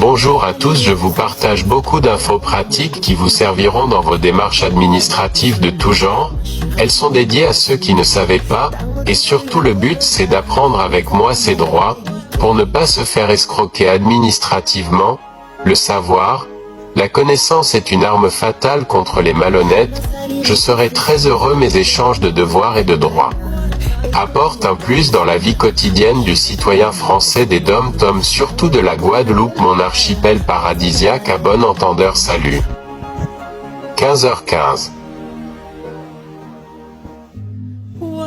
Bonjour à tous, je vous partage beaucoup d'infos pratiques qui vous serviront dans vos démarches administratives de tout genre. Elles sont dédiées à ceux qui ne savaient pas, et surtout le but c'est d'apprendre avec moi ces droits, pour ne pas se faire escroquer administrativement. Le savoir, la connaissance est une arme fatale contre les malhonnêtes. Je serai très heureux, mes échanges de devoirs et de droits apportent un plus dans la vie quotidienne du citoyen français des DOM-TOM, surtout de la Guadeloupe, mon archipel paradisiaque. À bon entendeur, salut. 15h15.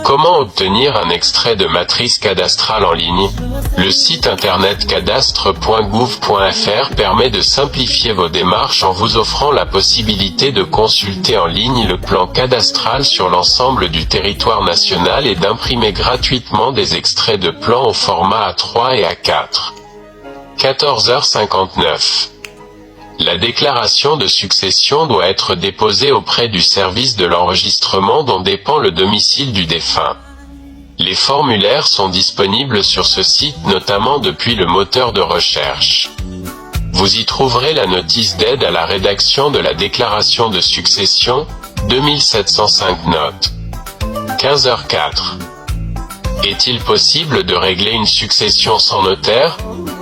Comment obtenir un extrait de matrice cadastrale en ligne? Le site internet cadastre.gouv.fr permet de simplifier vos démarches en vous offrant la possibilité de consulter en ligne le plan cadastral sur l'ensemble du territoire national et d'imprimer gratuitement des extraits de plans au format A3 et A4. 14h59. La déclaration de succession doit être déposée auprès du service de l'enregistrement dont dépend le domicile du défunt. Les formulaires sont disponibles sur ce site, notamment depuis le moteur de recherche. Vous y trouverez la notice d'aide à la rédaction de la déclaration de succession, 2705 notes. 15h04. Est-il possible de régler une succession sans notaire?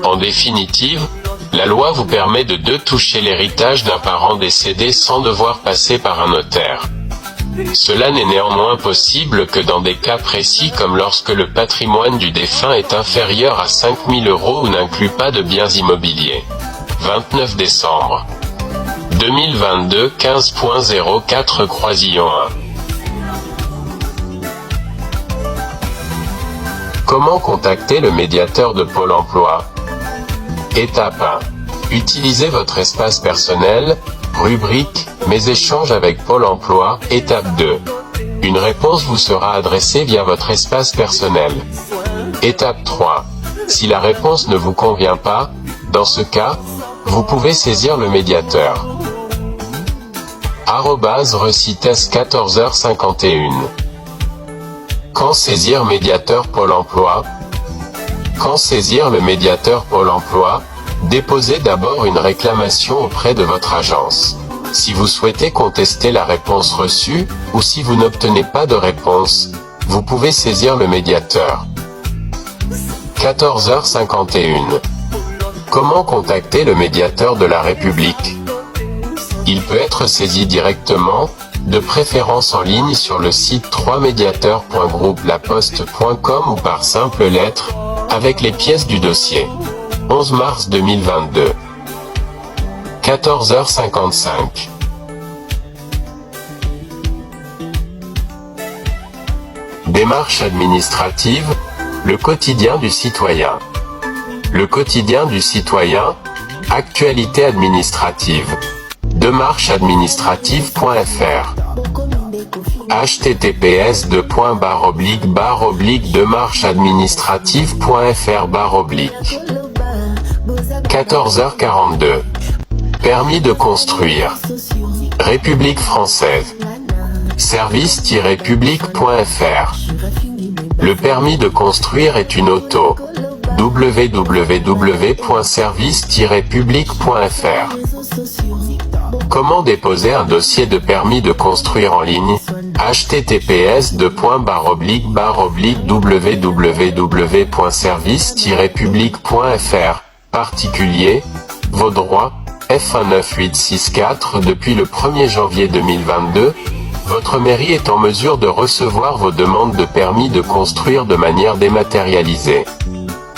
En définitive, la loi vous permet de toucher l'héritage d'un parent décédé sans devoir passer par un notaire. Cela n'est néanmoins possible que dans des cas précis, comme lorsque le patrimoine du défunt est inférieur à 5 000 € ou n'inclut pas de biens immobiliers. 29 décembre 2022, 15.04 Croisillon 1. Comment contacter le médiateur de Pôle emploi? Étape 1. Utilisez votre espace personnel, rubrique « Mes échanges avec Pôle emploi ». Étape 2. Une réponse vous sera adressée via votre espace personnel. Étape 3. Si la réponse ne vous convient pas, dans ce cas, vous pouvez saisir le médiateur. @recites 14h51. Quand saisir médiateur Pôle emploi? Quand saisir le médiateur Pôle emploi? Déposez d'abord une réclamation auprès de votre agence. Si vous souhaitez contester la réponse reçue, ou si vous n'obtenez pas de réponse, vous pouvez saisir le médiateur. 14h51. Comment contacter le médiateur de la République? Il peut être saisi directement, de préférence en ligne sur le site www.mediateur.groupe-laposte.com ou par simple lettre, avec les pièces du dossier. 11 mars 2022. 14h55. Démarche administrative, le quotidien du citoyen. Le quotidien du citoyen, actualité administrative. Démarcheadministrative.fr. https://démarcheadministrative.fr/. 14h42. Permis de construire. République française. Service-public.fr. Le permis de construire est une auto. www.service-public.fr. Comment déposer un dossier de permis de construire en ligne? https://www.service-public.fr. Particulier, vos droits, F19864. Depuis le 1er janvier 2022, votre mairie est en mesure de recevoir vos demandes de permis de construire de manière dématérialisée.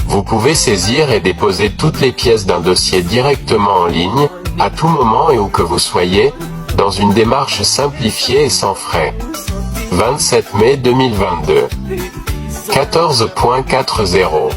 Vous pouvez saisir et déposer toutes les pièces d'un dossier directement en ligne, à tout moment et où que vous soyez, dans une démarche simplifiée et sans frais. 27 mai 2022. 14.40.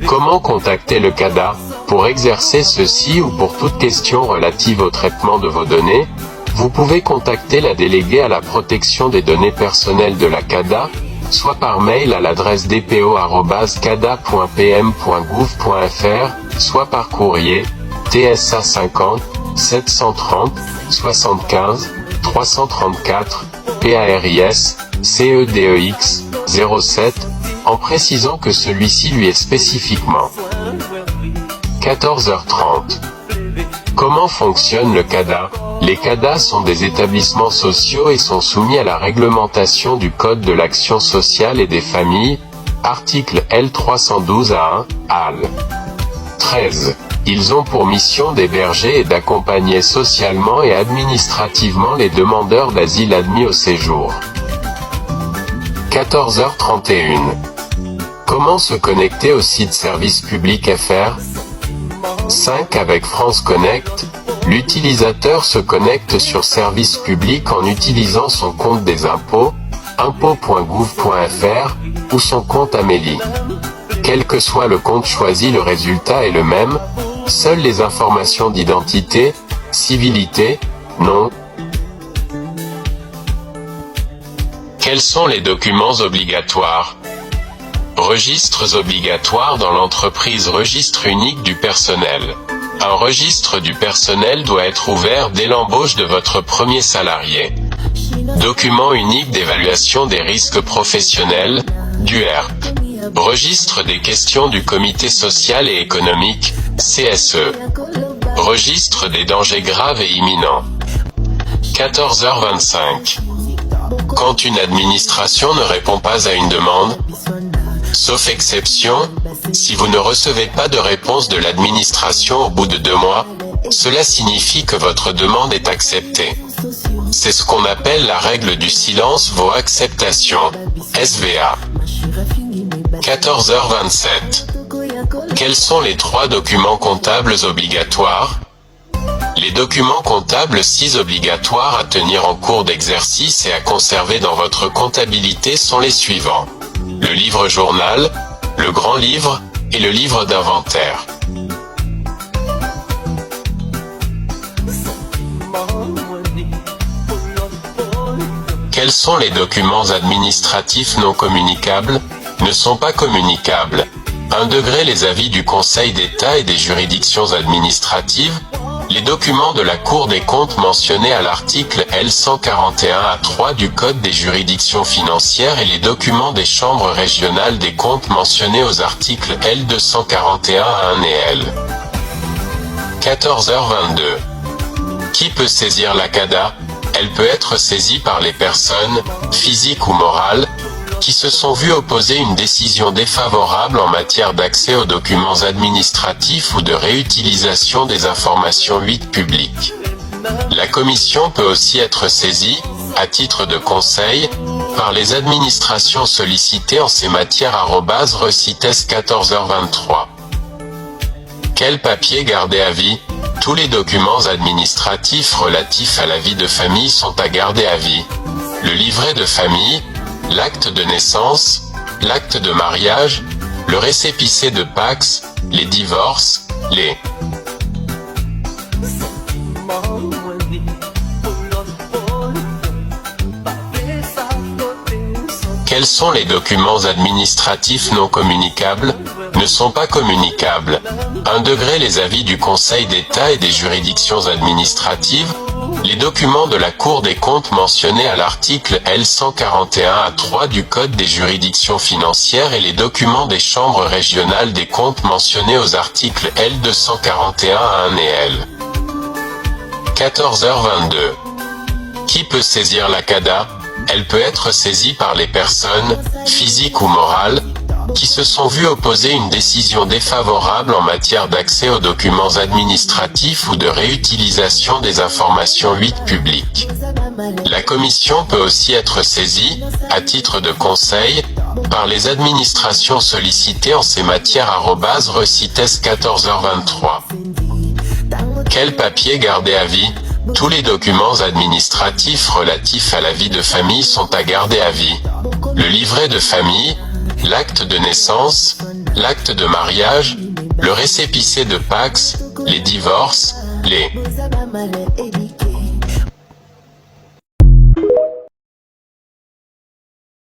Comment contacter le CADA? Pour exercer ceci ou pour toute question relative au traitement de vos données, vous pouvez contacter la déléguée à la protection des données personnelles de la CADA, soit par mail à l'adresse dpo@cada.pm.gouv.fr, soit par courrier, TSA 50 730 75 334, PARIS, CEDEX, 07, en précisant que celui-ci lui est spécifiquement. 14h30. Comment fonctionne le CADA? Les CADA sont des établissements sociaux et sont soumis à la réglementation du Code de l'action sociale et des familles, article L312-1, AL. 13. Ils ont pour mission d'héberger et d'accompagner socialement et administrativement les demandeurs d'asile admis au séjour. 14h31. Comment se connecter au site Service Public FR? 5. Avec France Connect, l'utilisateur se connecte sur Service Public en utilisant son compte des impôts, impôts.gouv.fr, ou son compte Amélie. Quel que soit le compte choisi, le résultat est le même, seules les informations d'identité, civilité, nom. Quels sont les documents obligatoires? Registres obligatoires dans l'entreprise. Registre unique du personnel. Un registre du personnel doit être ouvert dès l'embauche de votre premier salarié. Document unique d'évaluation des risques professionnels, DUERP. Registre des questions du Comité social et économique, CSE. Registre des dangers graves et imminents. 14h25. Quand une administration ne répond pas à une demande, sauf exception, si vous ne recevez pas de réponse de l'administration au bout de 2 mois, cela signifie que votre demande est acceptée. C'est ce qu'on appelle la règle du silence vaut acceptation, SVA. 14h27. Quels sont les 3 documents comptables obligatoires? Les documents comptables 6 obligatoires à tenir en cours d'exercice et à conserver dans votre comptabilité sont les suivants. Le livre journal, le grand livre, et le livre d'inventaire. Quels sont les documents administratifs non communicables? Ne sont pas communicables. 1 degré les avis du Conseil d'État et des juridictions administratives, les documents de la Cour des comptes mentionnés à l'article L141A3 du Code des juridictions financières et les documents des chambres régionales des comptes mentionnés aux articles L241A1 et L. 14h22. Qui peut saisir la CADA? Elle peut être saisie par les personnes, physiques ou morales, qui se sont vues opposer une décision défavorable en matière d'accès aux documents administratifs ou de réutilisation des informations publiques. La Commission peut aussi être saisie, à titre de conseil, par les administrations sollicitées en ces matières. @recites 14h23. Quel papier garder à vie? Tous les documents administratifs relatifs à la vie de famille sont à garder à vie. Le livret de famille, l'acte de naissance, l'acte de mariage, le récépissé de Pacs, les divorces, les... Quels sont les documents administratifs non communicables? Ne sont pas communicables. 1 degré les avis du Conseil d'État et des juridictions administratives, les documents de la Cour des comptes mentionnés à l'article L141A3 du Code des juridictions financières et les documents des chambres régionales des comptes mentionnés aux articles L241A1 et L. 14h22. Qui peut saisir la CADA? Elle peut être saisie par les personnes, physiques ou morales, qui se sont vues opposer une décision défavorable en matière d'accès aux documents administratifs ou de réutilisation des informations publiques. La Commission peut aussi être saisie, à titre de conseil, par les administrations sollicitées en ces matières. @recites 14h23. Quel papier garder à vie? Tous les documents administratifs relatifs à la vie de famille sont à garder à vie. Le livret de famille, l'acte de naissance, l'acte de mariage, le récépissé de Pacs, les divorces, les...